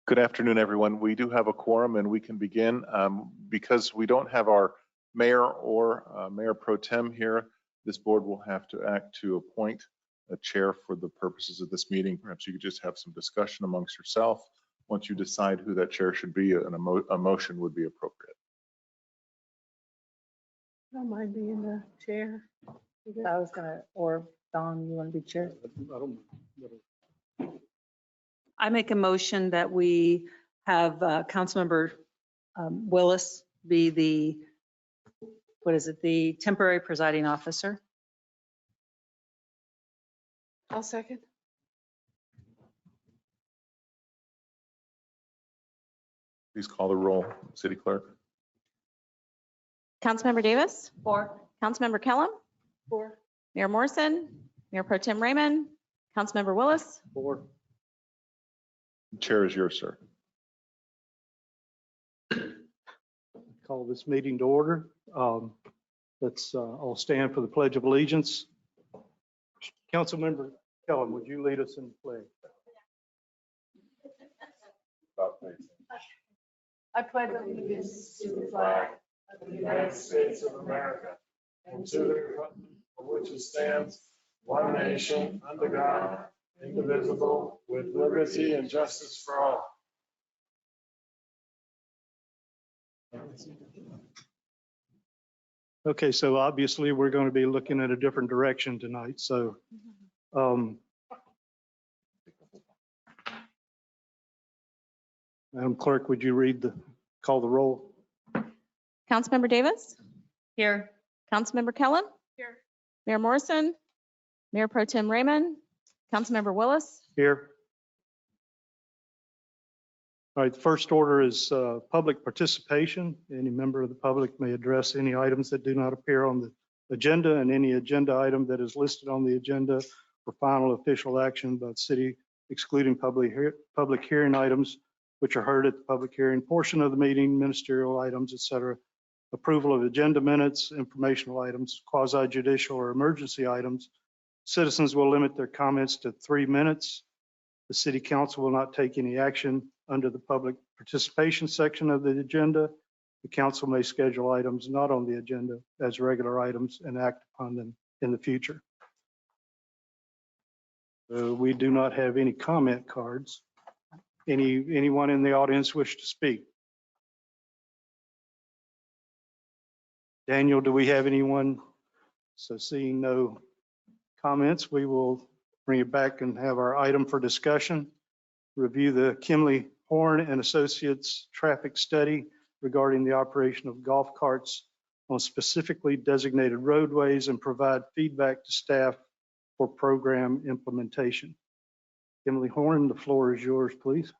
Good afternoon, everyone. We do have a quorum and we can begin. Because we don't have our mayor or mayor pro tem here, this board will have to act to appoint a chair for the purposes of this meeting. Perhaps you could just have some discussion amongst yourself. Once you decide who that chair should be, a motion would be appropriate. I don't mind being the chair. I was gonna, or Don, you want to be chair? I make a motion that we have Councilmember Willis be the, the temporary presiding officer. I'll second. Please call the roll, City Clerk. Councilmember Davis, Four. Councilmember Kellum, Four. Mayor Morrison, Mayor Pro Tem Raymond, Councilmember Willis. The chair is yours, sir. Call this meeting to order. Let's all stand for the Pledge of Allegiance. Councilmember Kellum, would you lead us in the pledge? I pledge allegiance to the flag of the United States of America and to the republic for which it stands, one nation, under God, indivisible, with liberty and justice for all. Okay, so obviously we're going to be looking at a different direction tonight. So Madam Clerk, would you call the roll? Councilmember Davis, here. Councilmember Kellum, Here. Mayor Morrison, Mayor Pro Tem Raymond, Councilmember Willis. Here. All right, the first order is public participation. Any member of the public may address any items that do not appear on the agenda, and any agenda item that is listed on the agenda for final official action by the city, excluding public hearing items, which are heard at the public hearing portion of the meeting, ministerial items, et cetera. Approval of agenda minutes, informational items, quasi-judicial or emergency items. Citizens will limit their comments to 3 minutes. The city council will not take any action under the public participation section of the agenda. The council may schedule items not on the agenda as regular items and act upon them in the future. We do not have any comment cards. Anyone in the audience wish to speak? Daniel, do we have anyone? So seeing no comments, we will bring it back and have our item for discussion. Review the Kimley Horn and Associates traffic study regarding the operation of golf carts on specifically designated roadways and provide feedback to staff for program implementation. Kimley Horn, the floor is yours, please.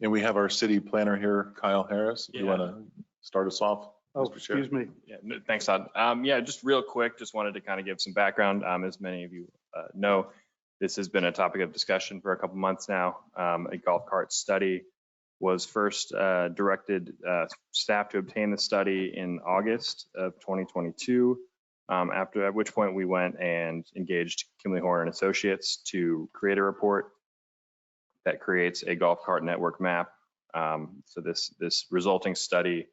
And we have our city planner here, Kyle Harris. If you want to start us off, Oh, Mr. Chair. excuse me. Yeah, thanks, Todd. Yeah, just real quick, just wanted to kind of give some background. As many of you know, this has been a topic of discussion for a couple months now. A golf cart study was first directed staff to obtain the study in August of 2022, at which point we went and engaged Kimley Horn and Associates to create a report that creates a golf cart network map. So this resulting study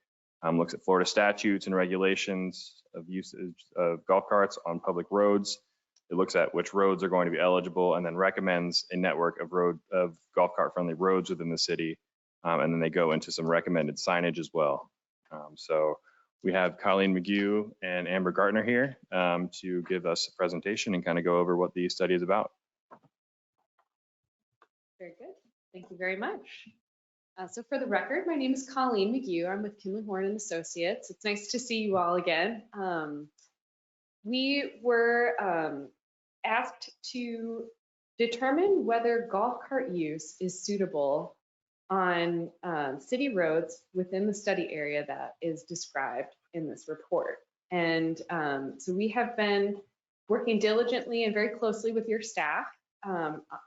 looks at Florida statutes and regulations of usage of golf carts on public roads. It looks at which roads are going to be eligible and then recommends a network of golf cart friendly roads within the city. And then they go into some recommended signage as well. So we have Colleen McGue and Amber Gartner here to give us a presentation and kind of go over what the study is about. Very good. Thank you very much. So for the record, my name is Colleen McGue. I'm with Kimley Horn and Associates. It's nice to see you all again. We were asked to determine whether golf cart use is suitable on city roads within the study area that is described in this report. And so we have been working diligently and very closely with your staff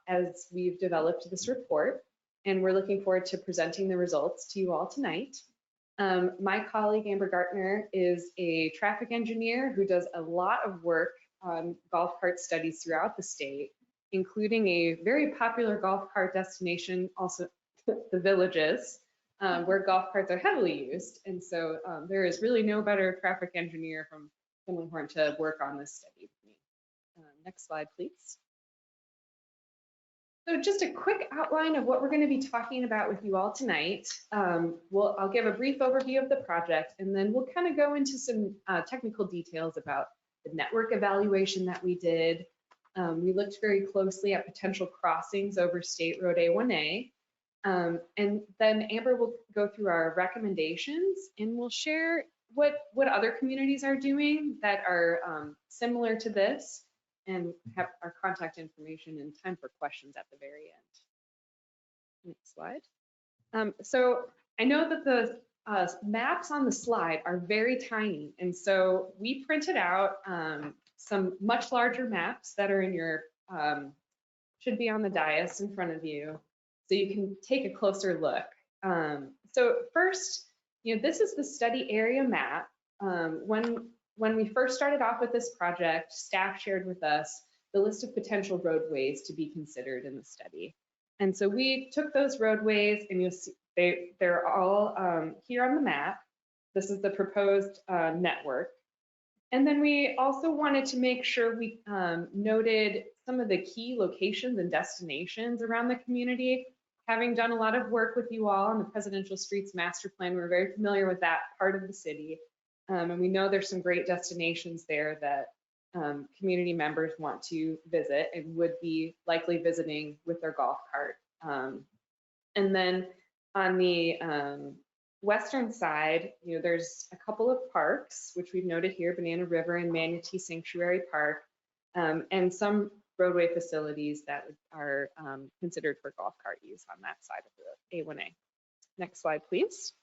as we've developed this report. And we're looking forward to presenting the results to you all tonight. My colleague Amber Gartner is a traffic engineer who does a lot of work on golf cart studies throughout the state. including a very popular golf cart destination, also the Villages, where golf carts are heavily used. And so there is really no better traffic engineer from Kimley Horn to work on this study with me. Next slide, please. So just a quick outline of what we're going to be talking about with you all tonight. I'll give a brief overview of the project, and then we'll kind of go into some technical details about the network evaluation that we did. We looked very closely at potential crossings over State Road A1A. And then Amber will go through our recommendations, and we'll share what other communities are doing that are similar to this, and have our contact information and time for questions at the very end. Next slide. So I know that the maps on the slide are very tiny, and so we printed out some much larger maps that are in your, should be on the dais in front of you, so you can take a closer look. So first, this is the study area map. When we first started off with this project, staff shared with us the list of potential roadways to be considered in the study. And so we took those roadways, and you'll see they're all here on the map. This is the proposed network. And then we also wanted to make sure we noted some of the key locations and destinations around the community. Having done a lot of work with you all on the Presidential Streets Master Plan, we're very familiar with that part of the city. And we know there's some great destinations there that community members want to visit and would be likely visiting with their golf cart. And then on the western side, there's a couple of parks, which we've noted here, Banana River and Manatee Sanctuary Park, and some roadway facilities that are considered for golf cart use on that side of the A1A. Next slide, please.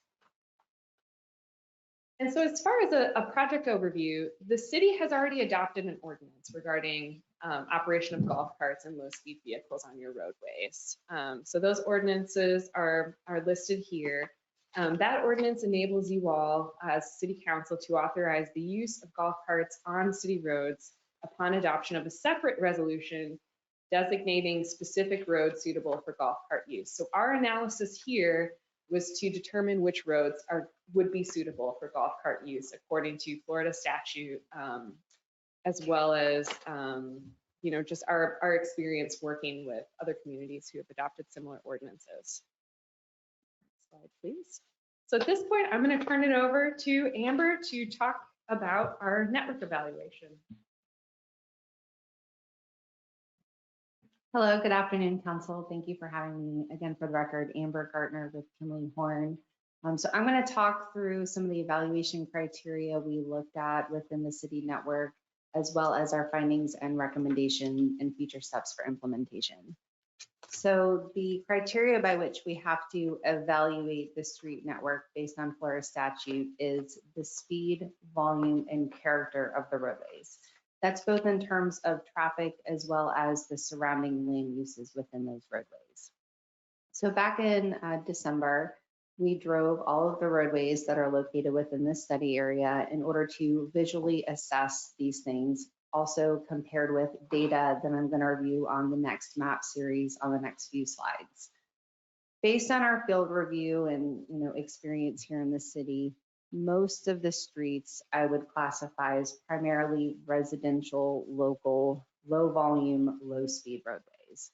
And so as far as a project overview, the city has already adopted an ordinance regarding operation of golf carts and low-speed vehicles on your roadways. So those ordinances are listed here. That ordinance enables you all as city council to authorize the use of golf carts on city roads upon adoption of a separate resolution designating specific roads suitable for golf cart use. So our analysis here was to determine which roads would be suitable for golf cart use according to Florida statute, as well as just our experience working with other communities who have adopted similar ordinances. Next slide, please. So at this point, I'm going to turn it over to Amber to talk about our network evaluation. Hello, good afternoon, Council. Thank you for having me. Again, for the record, Amber Gartner with Kimley Horn. So I'm going to talk through some of the evaluation criteria we looked at within the city network, as well as our findings and recommendation and future steps for implementation. So the criteria by which we have to evaluate the street network based on Florida statute is the speed, volume, and character of the roadways. That's both in terms of traffic as well as the surrounding lane uses within those roadways. So back in December, we drove all of the roadways that are located within this study area in order to visually assess these things, also compared with data that I'm going to review on the next map series on the next few slides. Based on our field review and experience here in the city, most of the streets I would classify as primarily residential, local, low volume, low speed roadways.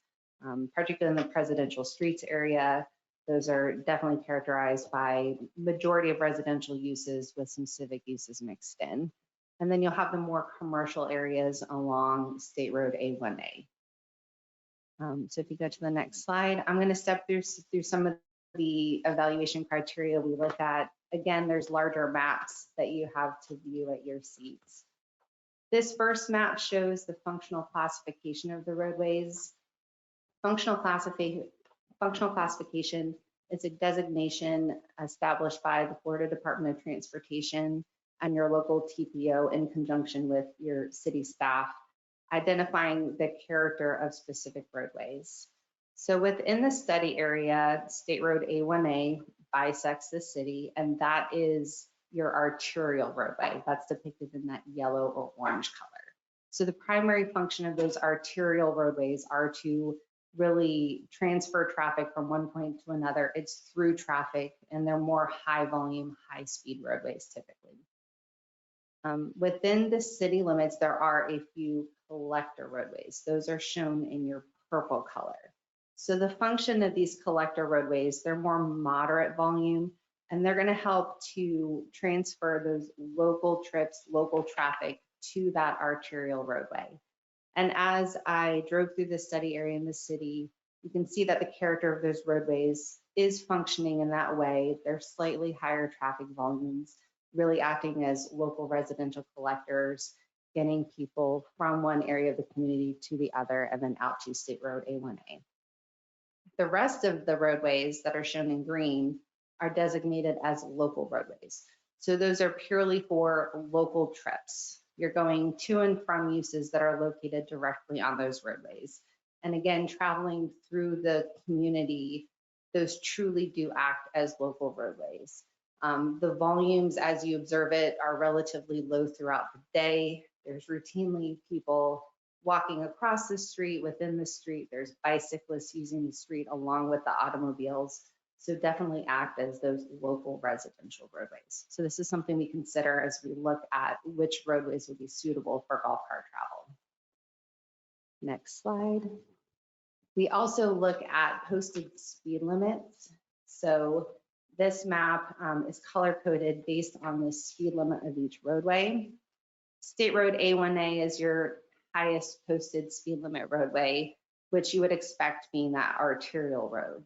Particularly in the Presidential Streets area, those are definitely characterized by majority of residential uses with some civic uses mixed in. And then you'll have the more commercial areas along State Road A1A. So if you go to the next slide, I'm going to step through some of the evaluation criteria we look at. Again, there's larger maps that you have to view at your seats. This first map shows the functional classification of the roadways. Functional classification is a designation established by the Florida Department of Transportation and your local TPO in conjunction with your city staff, identifying the character of specific roadways. So within the study area, State Road A1A bisects the city, and that is your arterial roadway. That's depicted in that yellow or orange color. So the primary function of those arterial roadways are to really transfer traffic from one point to another. It's through traffic, and they're more high volume, high speed roadways typically. Within the city limits, there are a few collector roadways. Those are shown in your purple color. So the function of these collector roadways, they're more moderate volume, and they're going to help to transfer those local trips, local traffic to that arterial roadway. And as I drove through the study area in the city, you can see that the character of those roadways is functioning in that way. They're slightly higher traffic volumes, really acting as local residential collectors, getting people from one area of the community to the other and then out to State Road A1A. The rest of the roadways that are shown in green are designated as local roadways. So those are purely for local trips. You're going to and from uses that are located directly on those roadways. And again, traveling through the community, those truly do act as local roadways. The volumes, as you observe it, are relatively low throughout the day. There's routinely people walking across the street, within the street. There's bicyclists using the street along with the automobiles. So definitely act as those local residential roadways. So this is something we consider as we look at which roadways would be suitable for golf cart travel. Next slide. We also look at posted speed limits. So this map is color coded based on the speed limit of each roadway. State Road A1A is your highest posted speed limit roadway, which you would expect being that arterial road.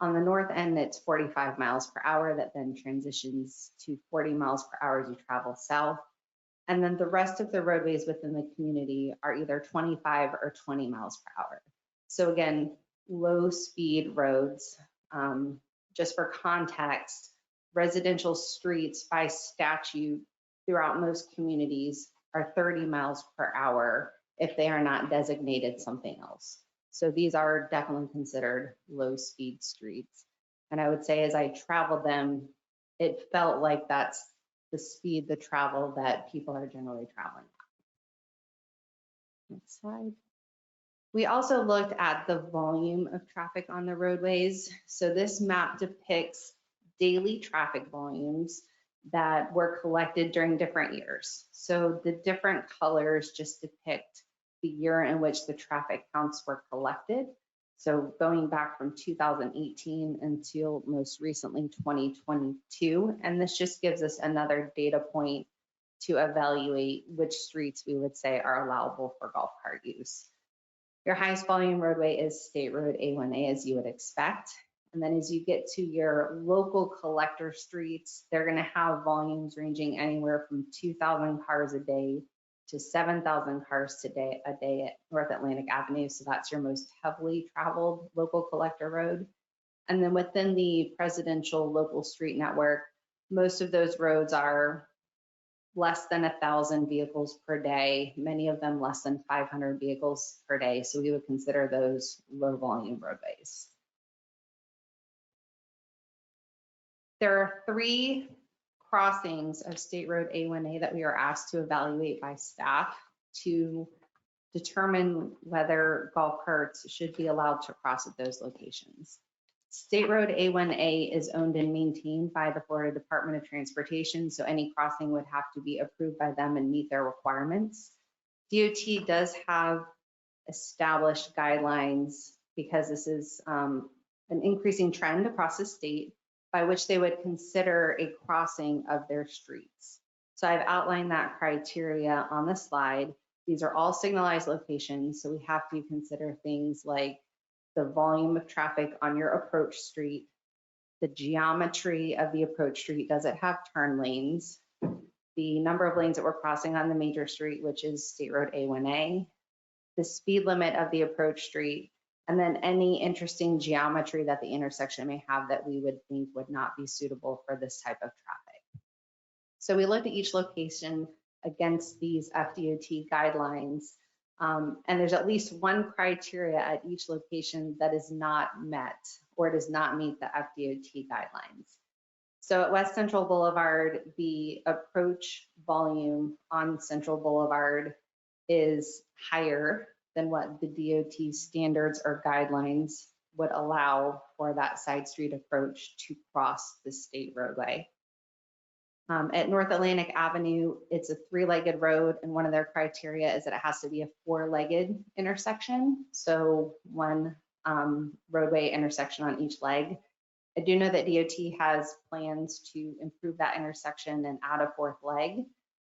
On the north end, it's 45 miles per hour that then transitions to 40 miles per hour as you travel south. And then the rest of the roadways within the community are either 25 or 20 miles per hour. So again, low speed roads. Just for context, residential streets by statute throughout most communities are 30 miles per hour if they are not designated something else. So these are definitely considered low speed streets. And I would say as I traveled them, it felt like that's the speed, the travel that people are generally traveling at. Next slide. We also looked at the volume of traffic on the roadways. So this map depicts daily traffic volumes that were collected during different years. So the different colors just depict the year in which the traffic counts were collected. So going back from 2018 until most recently 2022. And this just gives us another data point to evaluate which streets we would say are allowable for golf cart use. Your highest volume roadway is State Road A1A, as you would expect. And then as you get to your local collector streets, they're going to have volumes ranging anywhere from 2,000 cars a day to 7,000 cars a day at North Atlantic Avenue. So that's your most heavily traveled local collector road. And then within the presidential local street network, most of those roads are less than 1,000 vehicles per day, many of them less than 500 vehicles per day. So we would consider those low volume roadways. There are 3 crossings of State Road A1A that we are asked to evaluate by staff to determine whether golf carts should be allowed to cross at those locations. State Road A1A is owned and maintained by the Florida Department of Transportation, so any crossing would have to be approved by them and meet their requirements. DOT does have established guidelines because this is an increasing trend across the state by which they would consider a crossing of their streets. So I've outlined that criteria on the slide. These are all signalized locations, so we have to consider things like the volume of traffic on your approach street, the geometry of the approach street, does it have turn lanes, the number of lanes that we're crossing on the major street, which is State Road A1A, the speed limit of the approach street, and then any interesting geometry that the intersection may have that we would think would not be suitable for this type of traffic. So we looked at each location against these FDOT guidelines. And there's at least one criteria at each location that is not met or does not meet the FDOT guidelines. So at West Central Boulevard, the approach volume on Central Boulevard is higher than what the DOT standards or guidelines would allow for that side street approach to cross the state roadway. At North Atlantic Avenue, it's a 3-legged road, and one of their criteria is that it has to be a 4-legged intersection. So one roadway intersection on each leg. I do know that DOT has plans to improve that intersection and add a 4th leg.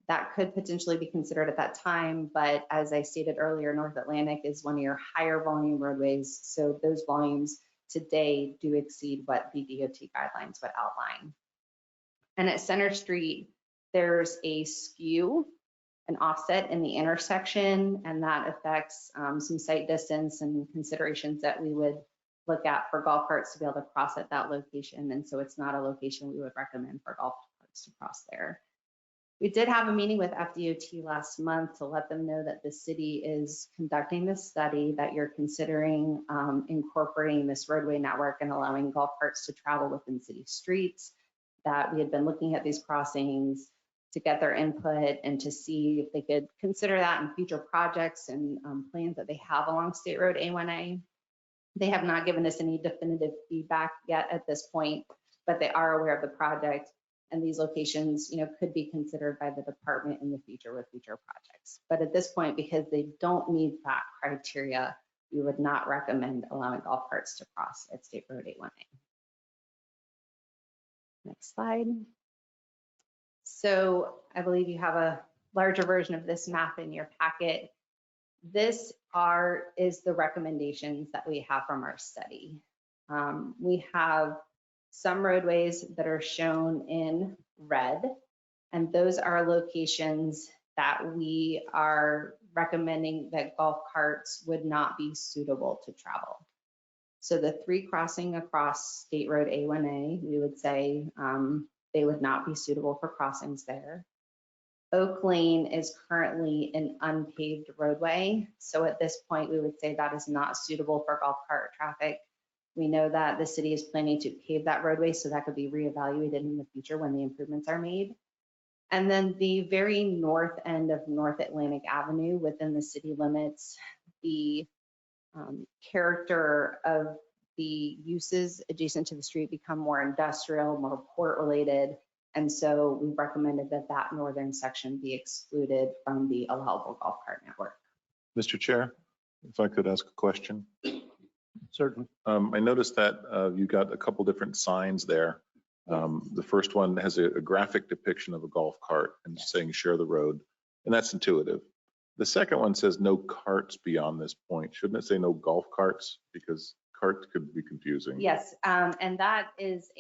That could potentially be considered at that time, but as I stated earlier, North Atlantic is one of your higher volume roadways, so those volumes today do exceed what the DOT guidelines would outline. And at Center Street, there's a skew, an offset in the intersection, and that affects some sight distance and considerations that we would look at for golf carts to be able to cross at that location. And so it's not a location we would recommend for golf carts to cross there. We did have a meeting with FDOT last month to let them know that the city is conducting this study, that you're considering incorporating this roadway network and allowing golf carts to travel within city streets, that we had been looking at these crossings to get their input and to see if they could consider that in future projects and plans that they have along State Road A1A. They have not given us any definitive feedback yet at this point, but they are aware of the project. And these locations, could be considered by the department in the future with future projects. But at this point, because they don't meet that criteria, we would not recommend allowing golf carts to cross at State Road 818. Next slide. So I believe you have a larger version of this map in your packet. This is the recommendations that we have from our study. We have some roadways that are shown in red, and those are locations that we are recommending that golf carts would not be suitable to travel. So the 3 crossing across State Road A1A, we would say they would not be suitable for crossings there. Oak Lane is currently an unpaved roadway. So at this point, we would say that is not suitable for golf cart traffic. We know that the city is planning to pave that roadway, so that could be reevaluated in the future when the improvements are made. And then the very north end of North Atlantic Avenue within the city limits, the character of the uses adjacent to the street become more industrial, more port related. And so we recommended that that northern section be excluded from the allowable golf cart network. Mr. Chair, if I could ask a question. Certainly. I noticed that you got a couple different signs there. The first one has a graphic depiction of a golf cart and saying share the road, and that's intuitive. The second one says no carts beyond this point. Shouldn't it say no golf carts? Because carts could be confusing. Yes, and that is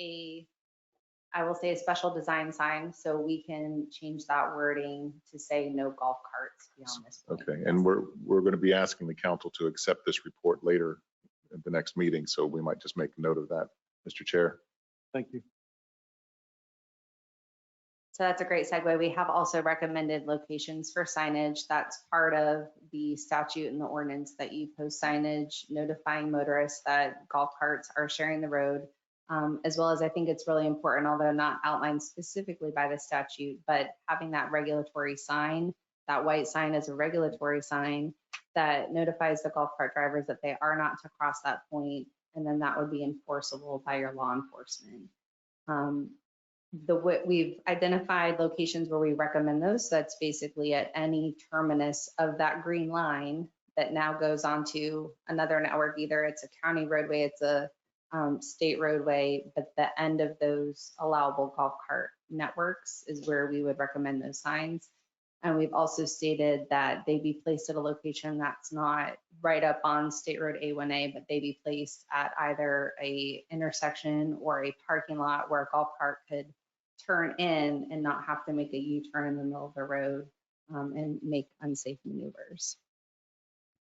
I will say a special design sign, so we can change that wording to say no golf carts beyond this point. Okay, and we're going to be asking the council to accept this report later at the next meeting, so we might just make note of that, Mr. Chair. Thank you. So that's a great segue. We have also recommended locations for signage. That's part of the statute and the ordinance that you post signage notifying motorists that golf carts are sharing the road, as well as I think it's really important, although not outlined specifically by the statute, but having that regulatory sign, that white sign is a regulatory sign that notifies the golf cart drivers that they are not to cross that point, and then that would be enforceable by your law enforcement. We've identified locations where we recommend those. So that's basically at any terminus of that green line that now goes onto another network. Either it's a county roadway, it's a state roadway, but the end of those allowable golf cart networks is where we would recommend those signs. And we've also stated that they be placed at a location that's not right up on State Road A1A, but they be placed at either a intersection or a parking lot where a golf cart could turn in and not have to make a U-turn in the middle of the road and make unsafe maneuvers.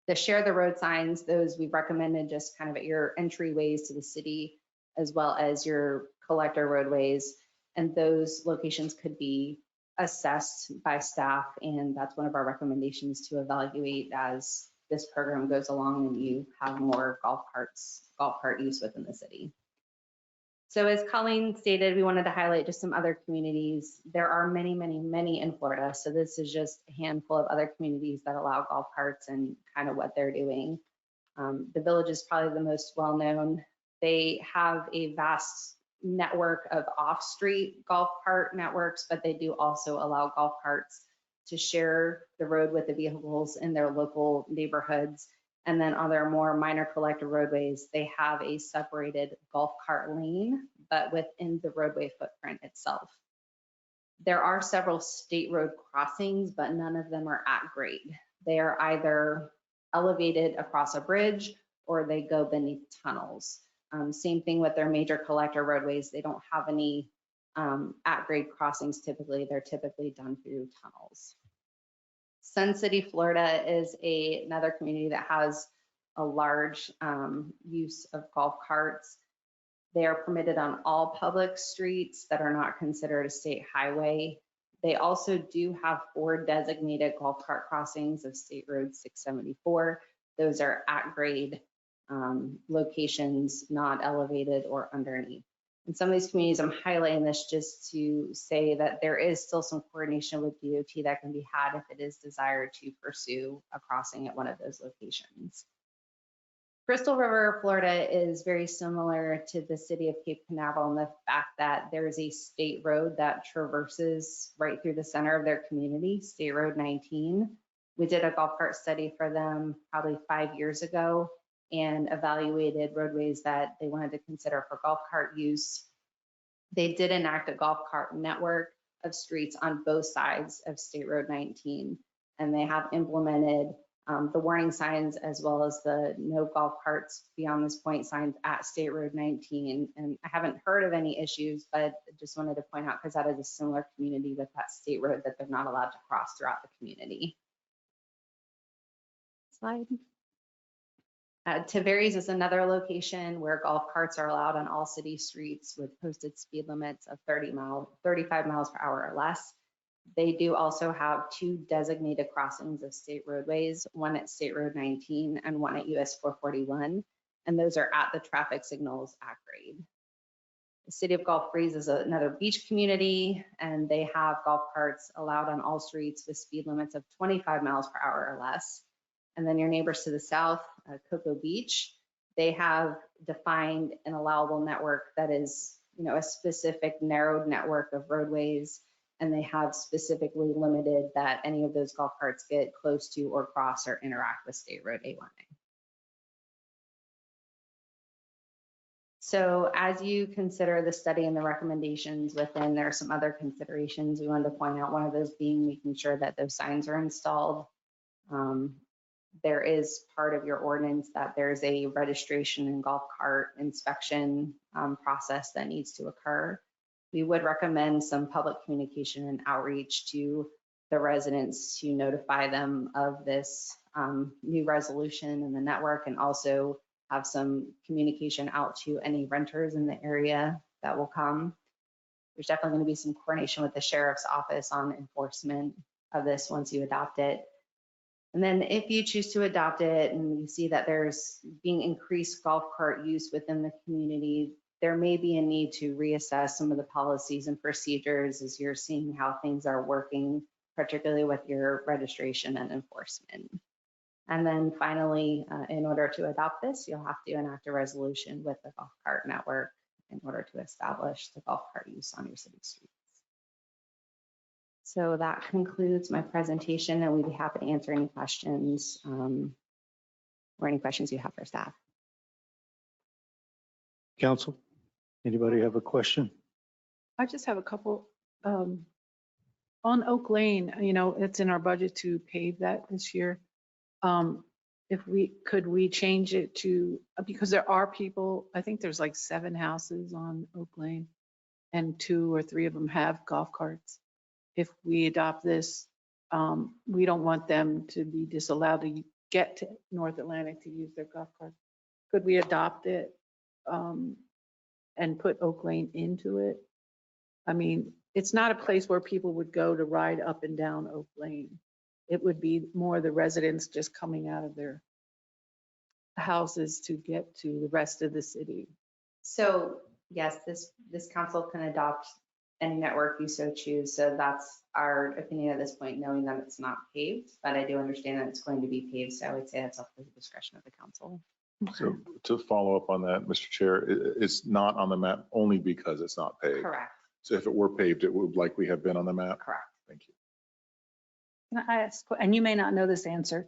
The share the road signs, those we've recommended just kind of at your entryways to the city, as well as your collector roadways. And those locations could be assessed by staff, and that's one of our recommendations to evaluate as this program goes along and you have more golf cart use within the city. So as Colleen stated, we wanted to highlight just some other communities. There are many, many, many in Florida. So this is just a handful of other communities that allow golf carts and kind of what they're doing. The Village is probably the most well-known. They have a vast network of off-street golf cart networks, but they do also allow golf carts to share the road with the vehicles in their local neighborhoods. And then on their more minor collector roadways, they have a separated golf cart lane, but within the roadway footprint itself. There are several state road crossings, but none of them are at grade. They are either elevated across a bridge or they go beneath tunnels. Same thing with their major collector roadways. They don't have any at grade crossings typically. They're typically done through tunnels. Sun City, Florida is another community that has a large use of golf carts. They are permitted on all public streets that are not considered a state highway. They also do have 4 designated golf cart crossings of State Road 674. Those are at grade locations, not elevated or underneath. In some of these communities, I'm highlighting this just to say that there is still some coordination with DOT that can be had if it is desired to pursue a crossing at one of those locations. Crystal River, Florida is very similar to the city of Cape Canaveral in the fact that there is a state road that traverses right through the center of their community, State Road 19. We did a golf cart study for them probably 5 years ago and evaluated roadways that they wanted to consider for golf cart use. They did enact a golf cart network of streets on both sides of State Road 19, and they have implemented the warning signs as well as the no golf carts beyond this point signs at State Road 19. And I haven't heard of any issues, but just wanted to point out because that is a similar community with that state road that they're not allowed to cross throughout the community. Slide. Tavares is another location where golf carts are allowed on all city streets with posted speed limits of 35 miles per hour or less. They do also have 2 designated crossings of state roadways, one at State Road 19 and one at US 441, and those are at the traffic signals at grade. The City of Gulf Breeze is another beach community, and they have golf carts allowed on all streets with speed limits of 25 miles per hour or less. And then your neighbors to the south, Cocoa Beach, they have defined an allowable network that is, a specific narrowed network of roadways, and they have specifically limited that any of those golf carts get close to or cross or interact with State Road 819. So as you consider the study and the recommendations within, there are some other considerations we wanted to point out, one of those being making sure that those signs are installed. There is part of your ordinance that there's a registration and golf cart inspection process that needs to occur. We would recommend some public communication and outreach to the residents to notify them of this new resolution in the network, and also have some communication out to any renters in the area that will come. There's definitely going to be some coordination with the sheriff's office on enforcement of this once you adopt it. And then if you choose to adopt it and you see that there's being increased golf cart use within the community, there may be a need to reassess some of the policies and procedures as you're seeing how things are working, particularly with your registration and enforcement. And then finally, in order to adopt this, you'll have to enact a resolution with the golf cart network in order to establish the golf cart use on your city streets. So that concludes my presentation, and we'd be happy to answer any questions or any questions you have for staff. Council, anybody have a question? I just have a couple. On Oak Lane, it's in our budget to pave that this year. Could we change it to, because there are people, I think there's like 7 houses on Oak Lane and 2 or 3 of them have golf carts. If we adopt this, we don't want them to be disallowed to get to North Atlantic to use their golf cart. Could we adopt it and put Oak Lane into it? I mean, it's not a place where people would go to ride up and down Oak Lane. It would be more the residents just coming out of their houses to get to the rest of the city. So Yes, this council can adopt any network you so choose. So that's our opinion at this point, knowing that it's not paved, but I do understand that it's going to be paved. So I would say that's up to the discretion of the council. So to follow up on that, Mr. Chair, it's not on the map only because it's not paved. Correct, So if it were paved, it would likely have been on the map. correct. Thank you. Can I ask, and you may not know this answer,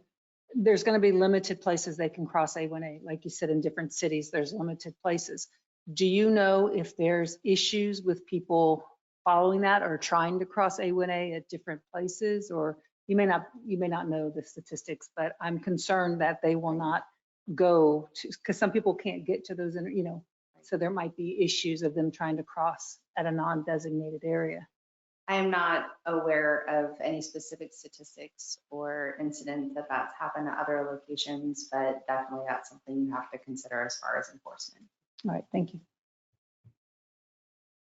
there's going to be limited places they can cross A1A. Like you said, in different cities, there's limited places. Do you know if there's issues with people following that or trying to cross A1A at different places? Or you may not know the statistics, but I'm concerned that they will not go to, because some people can't get to those, so there might be issues of them trying to cross at a non-designated area. I am not aware of any specific statistics or incidents that's happened at other locations, but definitely that's something you have to consider as far as enforcement. All right, thank you.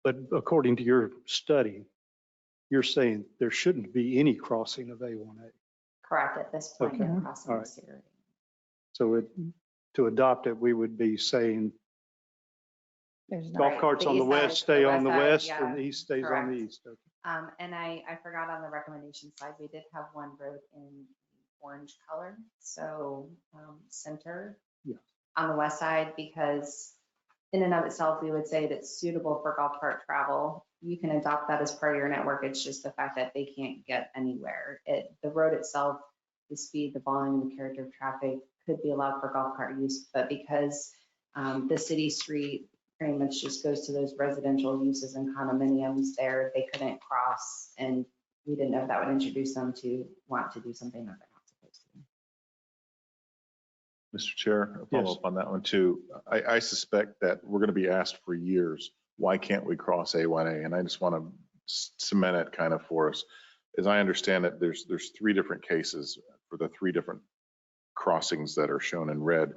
But according to your study, you're saying there shouldn't be any crossing of A1A. Correct at this point Okay. in crossing All the right. state road. So to adopt it, we would be saying There's not. golf Right, carts the on the east side, west stay on the side, west yeah, and the east stays on correct. the east. Okay. And I forgot on the recommendation side, we did have one road in orange color, so center Yeah. on the west side, because in and of itself, we would say that's suitable for golf cart travel. You can adopt that as part of your network. It's just the fact that they can't get anywhere. The road itself, the speed, the volume, the character of traffic could be allowed for golf cart use, but because the city street pretty much just goes to those residential uses and condominiums there, they couldn't cross, and we didn't know if that would introduce them to want to do something that they're not supposed to. Mr. Chair, a follow Yes. up on that one too. I suspect that we're going to be asked for years, why can't we cross A1A? And I just want to cement it kind of for us. As I understand it, there's three different cases for the three different crossings that are shown in red.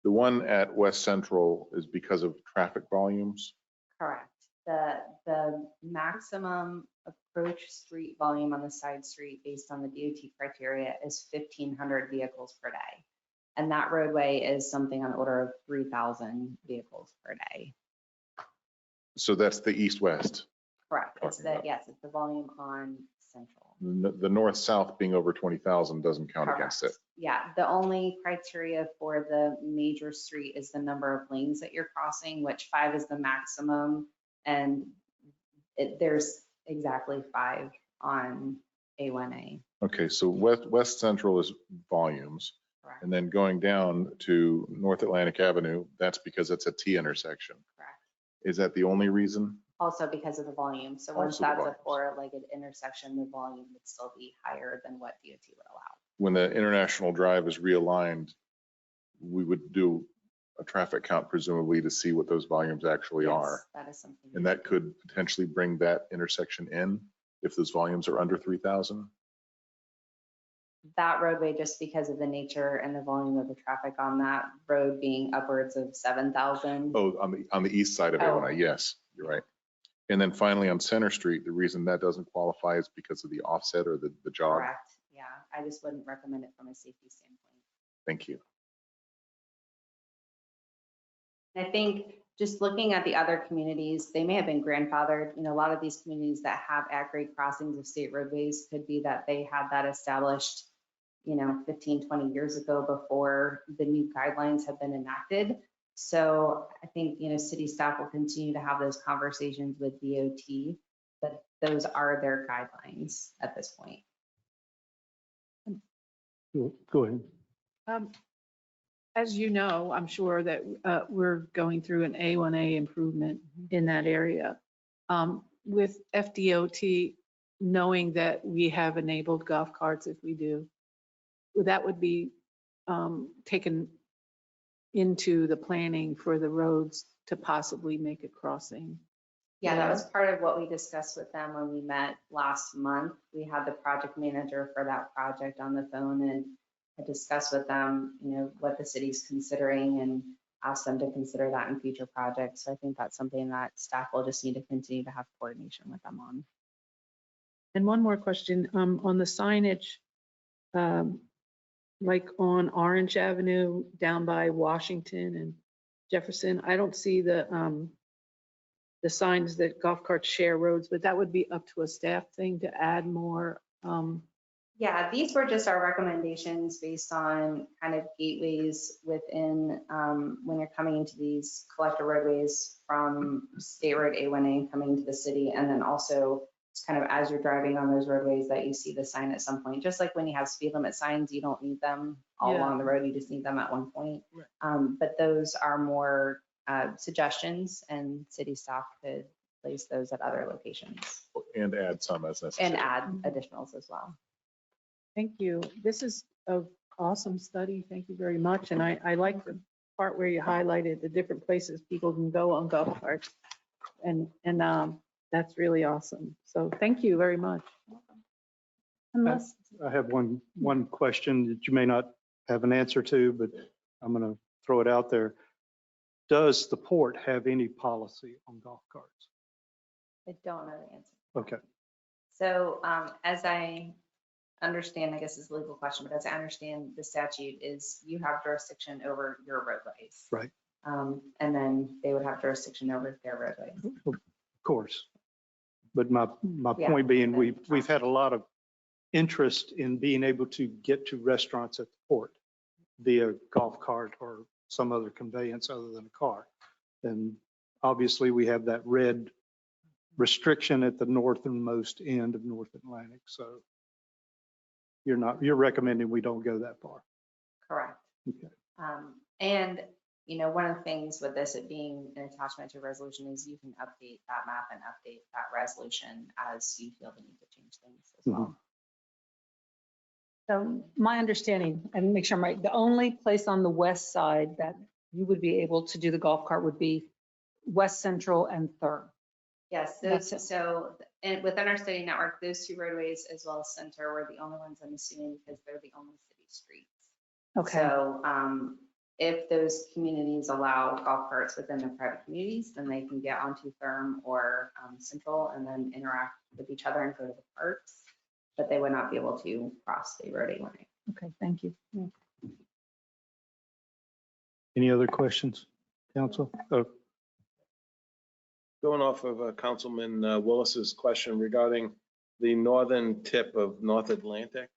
The one at West Central is because of traffic volumes. Correct. The maximum approach street volume on the side street based on the DOT criteria is 1,500 vehicles per day. And that roadway is something on the order of 3,000 vehicles per day. So that's the east-west. Correct. It's Talking about. yes, it's the volume on Central. The north-south being over 20,000 doesn't count against it. Correct. Yeah, the only criteria for the major street is the number of lanes that you're crossing, which 5 is the maximum. And there's exactly 5 on A1A. Okay, so West Central is volumes. Correct. And then going down to North Atlantic Avenue, that's because it's a T intersection. Correct. Is that the only reason? Also because of the volume. So once Also the that's a volumes. four-legged intersection, the volume would still be higher than what DOT would allow. When the International Drive is realigned, we would do a traffic count presumably to see what those volumes actually Yes, are. that is something. And that could potentially bring that intersection in if those volumes are under 3,000. That roadway, just because of the nature and the volume of the traffic on that road being upwards of 7,000. Oh, on the east side of Oh. Illinois, yes, you're right. And then finally on Center Street, the reason that doesn't qualify is because of the offset or the jog. Correct. Yeah, I just wouldn't recommend it from a safety standpoint. Thank you. I think just looking at the other communities, they may have been grandfathered. A lot of these communities that have at-grade crossings of state roadways could be that they had that established, 15, 20 years ago before the new guidelines have been enacted. So I think, city staff will continue to have those conversations with DOT, but those are their guidelines at this point. Go ahead. As you know, I'm sure that we're going through an A1A improvement in that area. With FDOT, knowing that we have enabled golf carts if we do, that would be taken into the planning for the roads to possibly make a crossing. Yeah, that was part of what we discussed with them when we met last month. We had the project manager for that project on the phone and I discussed with them, what the city's considering and asked them to consider that in future projects. So I think that's something that staff will just need to continue to have coordination with them on. And one more question, on the signage, like on Orange Avenue down by Washington and Jefferson, I don't see the the signs that golf carts share roads, but that would be up to a staff thing to add more. Yeah, these were just our recommendations based on kind of gateways within, when you're coming into these collector roadways from State Road A1A coming into the city. And then also it's kind of as you're driving on those roadways that you see the sign at some point, just like when you have speed limit signs, you don't need them all Yeah. along the road. You just need them at one point. Right. But those are more suggestions, and city staff could place those at other locations And add some as necessary. and add additionals as well. Thank you. This is an awesome study. Thank you very much. And I like the part where you highlighted the different places people can go on golf carts. And that's really awesome. So thank you very much. Unless, I have one question that you may not have an answer to, but I'm going to throw it out there. Does the port have any policy on golf carts? I don't know the answer. Okay. So as I understand, I guess it's a legal question, but as I understand the statute is you have jurisdiction over your roadways. Right. And then they would have jurisdiction over their roadways. Of course. But my Yeah. point being, we've had a lot of interest in being able to get to restaurants at the port via golf cart or some other conveyance other than a car. And obviously we have that red restriction at the northernmost end of North Atlantic. So you're recommending we don't go that far. Correct. Okay. And, you know, one of the things with this, it being an attachment to a resolution is you can update that map and update that resolution as you feel the need to change things as well. so my understanding, and make sure I'm right, the only place on the west side that you would be able to do the golf cart would be West Central and Third. Yes, That's those, it. so, and within our city network, those two roadways as well as Center were the only ones I'm assuming because they're the only city streets. Okay, So if those communities allow golf carts within their private communities, then they can get onto Therm or Central and then interact with each other and go to the parks. But they would not be able to cross State Road A1A. okay, thank you. Any other questions, council? Oh, Going off of Councilman Willis's question regarding the northern tip of North Atlantic,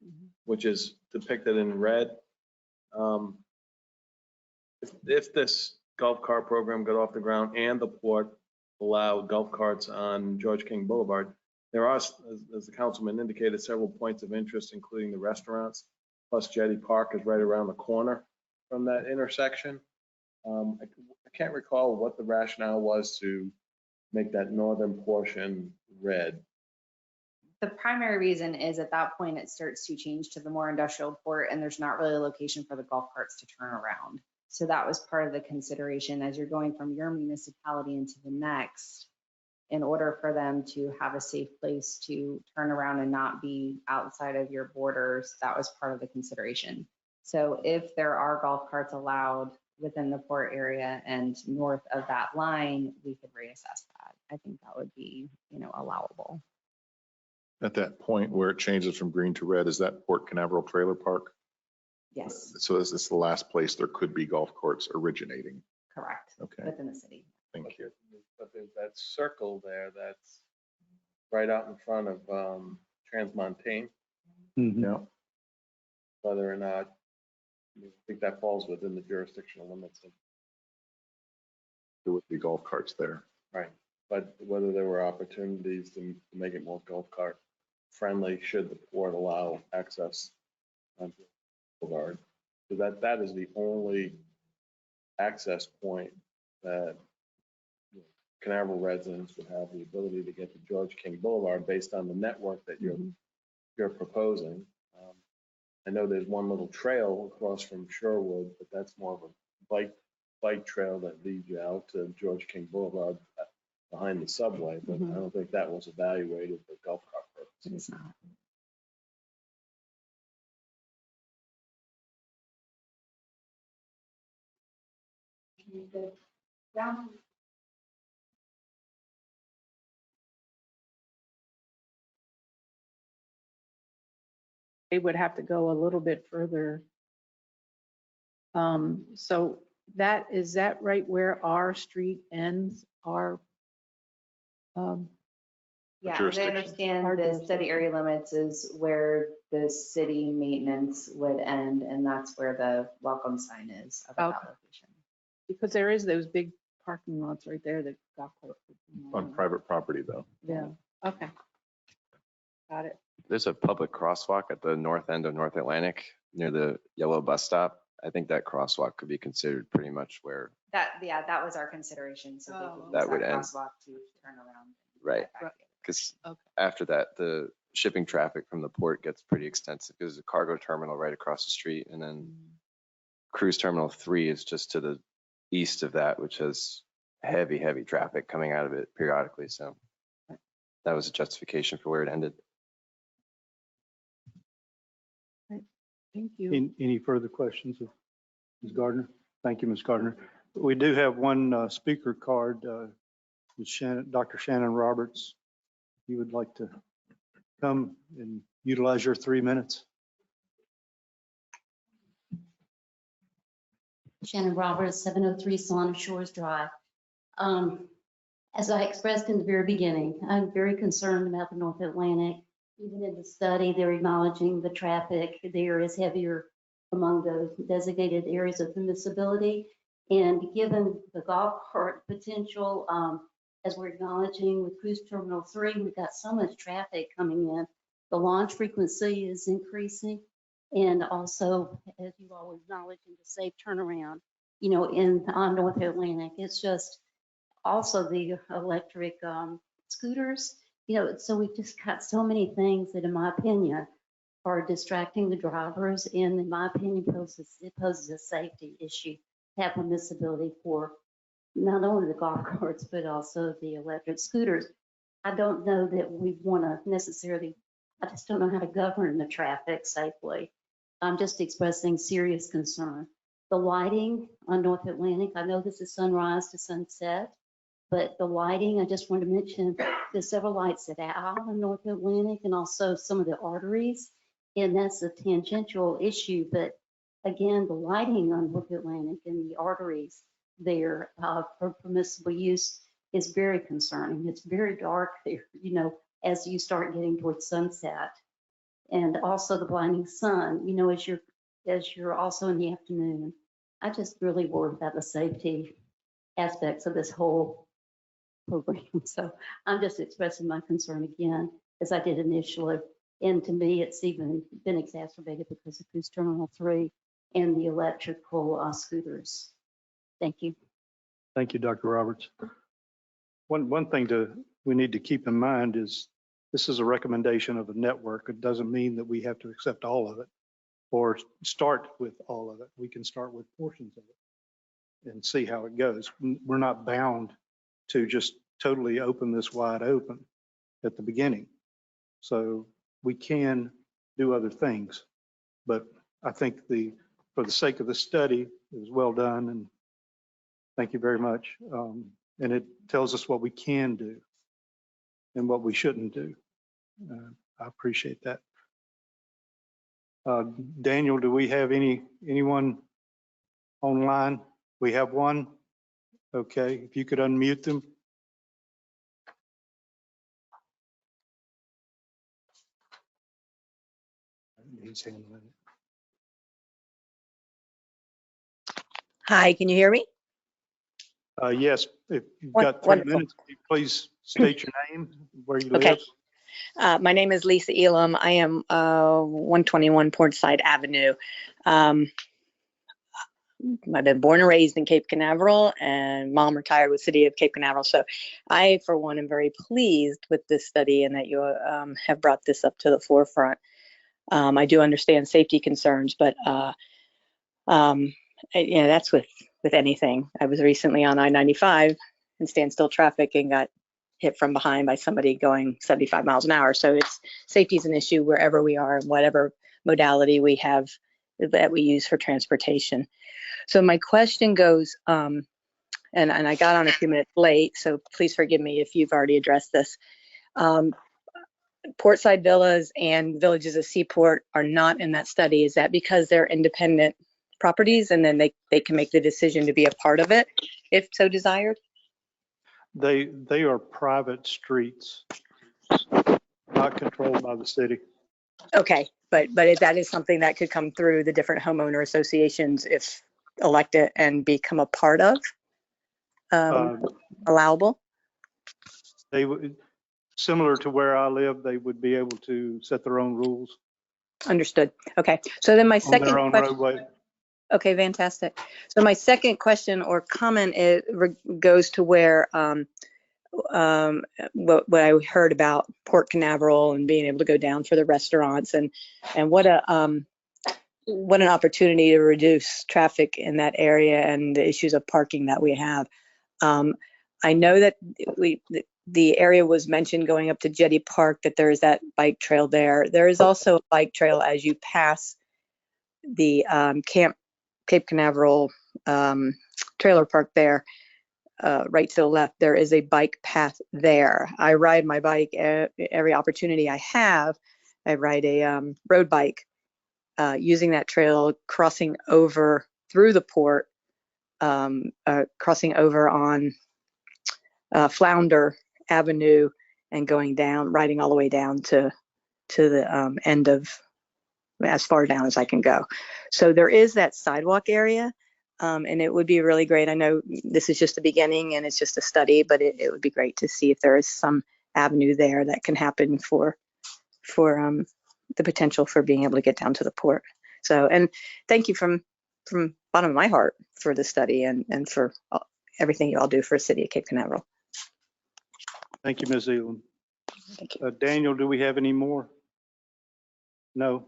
which is depicted in red. If this golf cart program got off the ground and the port allowed golf carts on George King Boulevard, there are, as the councilman indicated, several points of interest, including the restaurants, plus Jetty Park is right around the corner from that intersection. I can't recall what the rationale was to make that northern portion red. The primary reason is at that point, it starts to change to the more industrial port and there's not really a location for the golf carts to turn around. So that was part of the consideration as you're going from your municipality into the next, in order for them to have a safe place to turn around and not be outside of your borders. That was part of the consideration. So if there are golf carts allowed within the port area and north of that line, we could reassess that. I think that would be, you know, allowable. At that point where it changes from green to red, is that Port Canaveral Trailer Park? Yes, So is this the last place there could be golf carts originating? correct, Okay, within the city. thank you. But there's that circle there that's right out in front of Transmontane, mhm. Yeah, whether or not, I think that falls within the jurisdictional limits of, there would be golf carts there. right. But whether there were opportunities to make it more golf cart friendly, should the port allow access onto the boulevard. So that is the only access point that Canaveral residents would have the ability to get to George King Boulevard based on the network that you're proposing. I know there's one little trail across from Sherwood, but that's more of a bike trail that leads you out to George King Boulevard behind the subway, but I don't think that was evaluated for golf cart It purposes. is not. Down. They would have to go a little bit further. So is that right where our street ends, our Yeah, as I jurisdiction. understand, Our the jurisdiction. study area limits is where the city maintenance would end, and that's where the welcome sign is of that Okay. location. Because there is those big parking lots right there that golf cart. On private property, though. Yeah, okay. Got it. There's a public crosswalk at the north end of North Atlantic near the yellow bus stop. I think that crosswalk could be considered pretty much where, That was our consideration, so Oh, they could use that would that end. crosswalk to turn around. and Right. get back in. because Okay. after that, the shipping traffic from the port gets pretty extensive. There's a cargo terminal right across the street, and then cruise terminal 3 is just to the east of that, which has heavy traffic coming out of it periodically. So that was a justification for where it ended. Thank you. Any further questions of Ms. Gardner? Thank you, Ms. Gardner. We do have one speaker card, with Dr. Shannon Roberts. If you would like to come and utilize your 3 minutes. Shannon Roberts, 703 Solana Shores Drive. As I expressed in the very beginning, I'm very concerned about the North Atlantic. Even in the study, they're acknowledging the traffic there is heavier among those designated areas of permissibility. And given the golf cart potential, as we're acknowledging with Cruise Terminal 3, we've got so much traffic coming in. The launch frequency is increasing. And also, as you all acknowledge, the safe turnaround, on North Atlantic. It's just also the electric scooters, so we've just got so many things that, in my opinion, are distracting the drivers. And in my opinion, it poses a safety issue, have permissibility for not only the golf carts, but also the electric scooters. I don't know that we want to necessarily, I just don't know how to govern the traffic safely. I'm just expressing serious concern. The lighting on North Atlantic, I know this is sunrise to sunset, but the lighting, I just want to mention, there's several lights that are out on North Atlantic and also some of the arteries, and that's a tangential issue. But again, the lighting on North Atlantic and the arteries there for permissible use is very concerning. It's very dark there, as you start getting towards sunset. And also the blinding sun, as you're also in the afternoon. I just really worry about the safety aspects of this whole program. So I'm just expressing my concern again, as I did initially. And to me, it's even been exacerbated because of Cruise Terminal 3 and the electrical scooters. Thank you. Thank you, Dr. Roberts. One thing we need to keep in mind is this is a recommendation of a network. It doesn't mean that we have to accept all of it or start with all of it. We can start with portions of it and see how it goes. We're not bound to just totally open this wide open at the beginning. So we can do other things, but I think for the sake of the study, it was well done, and thank you very much. And it tells us what we can do and what we shouldn't do. I appreciate that. Daniel, do we have anyone online? We have one. Okay, if you could unmute them. He's handling it. Hi, can you hear me? Yes, if you've got 3 Wonderful. minutes, please state your name, where you Okay. live. My name is Lisa Elam. I am 121 Portside Avenue. I've been born and raised in Cape Canaveral, and mom retired with City of Cape Canaveral. So I, for one, am very pleased with this study and that you have brought this up to the forefront. I do understand safety concerns, but that's with anything. I was recently on I-95 in standstill traffic and got hit from behind by somebody going 75 miles an hour. So safety is an issue wherever we are and whatever modality we have that we use for transportation. So my question goes, and I got on a few minutes late, so please forgive me if you've already addressed this. Portside Villas and Villages of Seaport are not in that study. Is that because they're independent properties and then they can make the decision to be a part of it if so desired? They are private streets, not controlled by the city. Okay, but that is something that could come through the different homeowner associations if elected and become a part of allowable. They would, similar to where I live, they would be able to set their own rules Understood. Okay, so then my on second their own question. roadway. Okay, fantastic. So my second question or comment goes to where what I heard about Port Canaveral and being able to go down for the restaurants and what an opportunity to reduce traffic in that area and the issues of parking that we have. I know that the area was mentioned going up to Jetty Park, that there is that bike trail there. There is also a bike trail as you pass the Cape Canaveral trailer park there. Right to the left, there is a bike path there. I ride my bike every opportunity I have. I ride a road bike using that trail, crossing over through the port, crossing over on Flounder Avenue and going down, riding all the way down to the end of, as far down as I can go. So there is that sidewalk area. And it would be really great. I know this is just the beginning and it's just a study, but it would be great to see if there is some avenue there that can happen for the potential for being able to get down to the port. So, and thank you from bottom of my heart for the study and for everything you all do for the city of Cape Canaveral. Thank you, Ms. Elam. Thank you. Daniel, do we have any more? No.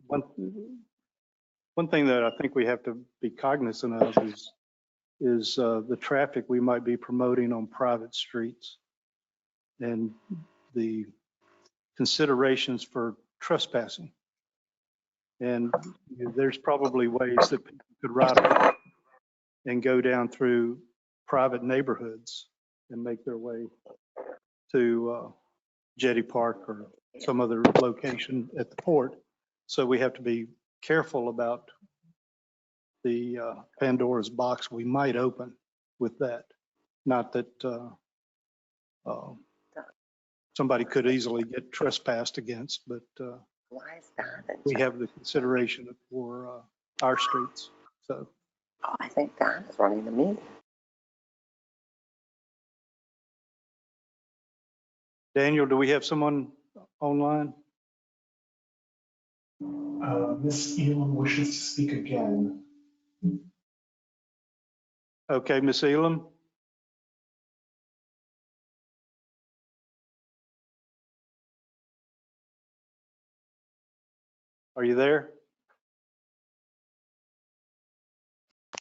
One thing that I think we have to be cognizant of is the traffic we might be promoting on private streets and the considerations for trespassing. And there's probably ways that people could ride a bike and go down through private neighborhoods and make their way to Jetty Park or some other location at the port. So we have to be careful about the Pandora's box we might open with that. Not that somebody could easily get trespassed against, but we have the consideration for our streets. So I think Don is running the meeting. Daniel, do we have someone online? Ms. Elam wishes to speak again. Okay, Ms. Elam. Are you there?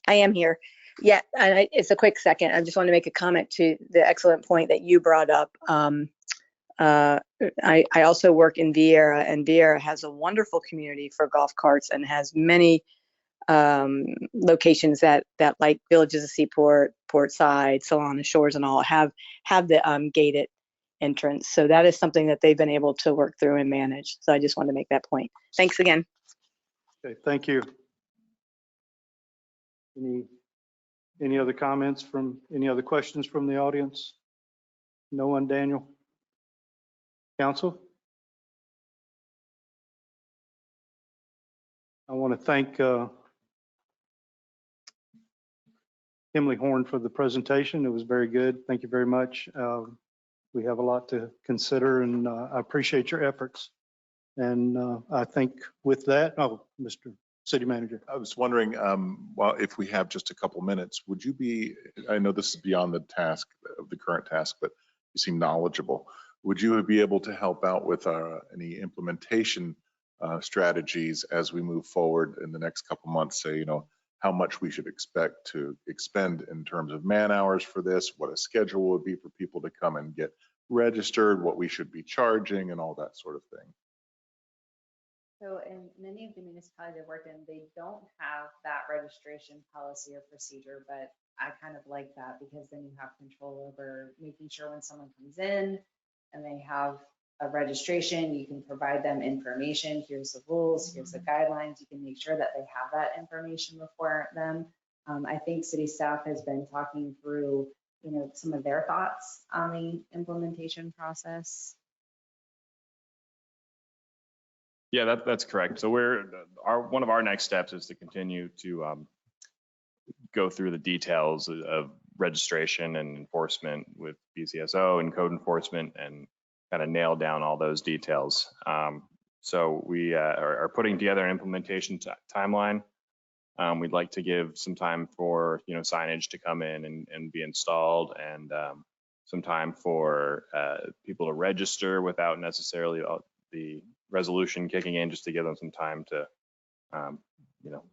I am here. Yeah, it's a quick second. I just want to make a comment to the excellent point that you brought up. I also work in Vieira, and Vieira has a wonderful community for golf carts and has many locations that like Villages of Seaport, Portside, Solana Shores, and all have the gated entrance. So that is something that they've been able to work through and manage. So I just wanted to make that point. Thanks again. Okay, thank you. Any other comments any other questions from the audience? No one, Daniel? Council? I want to thank Kimberly Horn for the presentation. It was very good. Thank you very much. We have a lot to consider, and I appreciate your efforts. And I think with that, Mr. City Manager. I was wondering, well, if we have just a couple minutes, would you be, I know this is beyond the task of the current task, but you seem knowledgeable. Would you be able to help out with any implementation strategies as we move forward in the next couple months? Say, how much we should expect to expend in terms of man hours for this, what a schedule would be for people to come and get registered, what we should be charging, and all that sort of thing. So in many of the municipalities I work in, they don't have that registration policy or procedure, but I kind of like that because then you have control over making sure when someone comes in and they have a registration, you can provide them information. Here's the rules, here's the guidelines. You can make sure that they have that information before them. I think city staff has been talking through some of their thoughts on the implementation process. Yeah, that's correct. So one of our next steps is to continue to go through the details of registration and enforcement with BCSO and code enforcement and kind of nail down all those details. So we are putting together an implementation timeline. We'd like to give some time for signage to come in and be installed, and some time for people to register without necessarily the resolution kicking in, just to give them some time to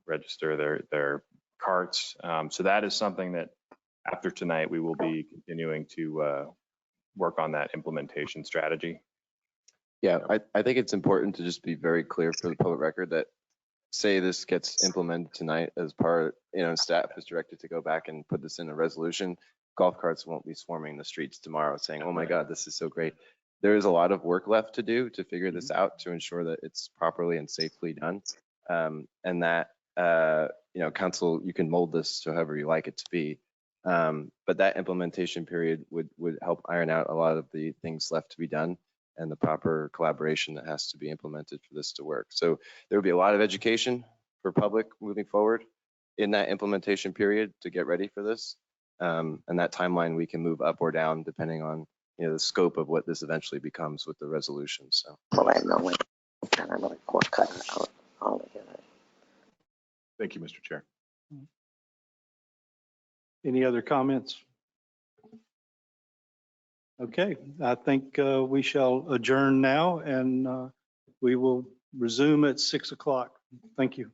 register their carts. So that is something that after tonight we will be continuing to work on that implementation strategy. Yeah, I think it's important to just be very clear for the public record that say this gets implemented tonight as part, staff is directed to go back and put this in a resolution. Golf carts won't be swarming the streets tomorrow saying, oh my God, this is so great. There is a lot of work left to do to figure this out, to ensure that it's properly and safely done. And that, council, you can mold this to however you like it to be. But that implementation period would help iron out a lot of the things left to be done and the proper collaboration that has to be implemented for this to work. So there will be a lot of education for public moving forward in that implementation period to get ready for this. And that timeline we can move up or down depending on the scope of what this eventually becomes with the resolution. So. Well, I know it. Kind of like cord cut out all of it. Thank you, Mr. Chair. Any other comments? Okay, I think we shall adjourn now, and we will resume at 6 o'clock. Thank you.